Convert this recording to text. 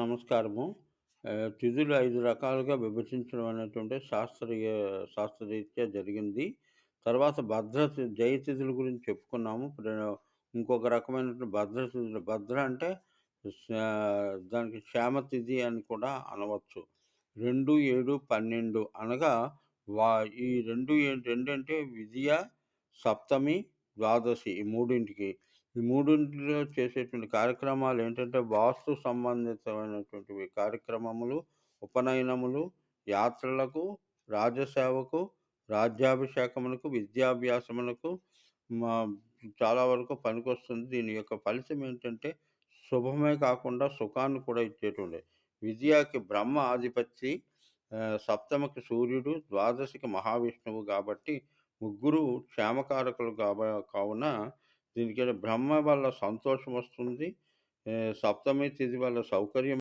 నమస్కారము. తిథులు 5 రకాలుగా విభజించడం అనేటువంటిది శాస్త్రరీత్యా జరిగింది. తర్వాత జయ తిథుల గురించి చెప్పుకున్నాము. ఇప్పుడు ఇంకొక రకమైనటువంటి భద్ర తిథులు. భద్ర అంటే శా దానికి క్షేమ తిథి అని కూడా అనవచ్చు. 2, 7, 12 అనగా వా ఈ 2 అంటే విదియ, సప్తమి, ద్వాదశి ఈ మూడింటికి. ఈ మూడింటిలో చేసేటువంటి కార్యక్రమాలేంటంటే, వాస్తు సంబంధితమైనటువంటివి కార్యక్రమములు, ఉపనయనములు, యాత్రలకు, రాజసేవకు, రాజ్యాభిషేకములకు, విద్యాభ్యాసములకు మా చాలా వరకు పనికొస్తుంది. దీని యొక్క ఫలితమేంటంటే, శుభమే కాకుండా సుఖాన్ని కూడా ఇచ్చేటువంటిది. విద్యకి బ్రహ్మ ఆధిపత్తి, సప్తమకి సూర్యుడు, ద్వాదశికి మహావిష్ణువు గాబట్టి, ముగ్గురు క్షేమకారకులు కావున దీనికేంటో బ్రహ్మ వల్ల సంతోషమొస్తుంది. సప్తమి తిథి వల్ల సౌకర్యం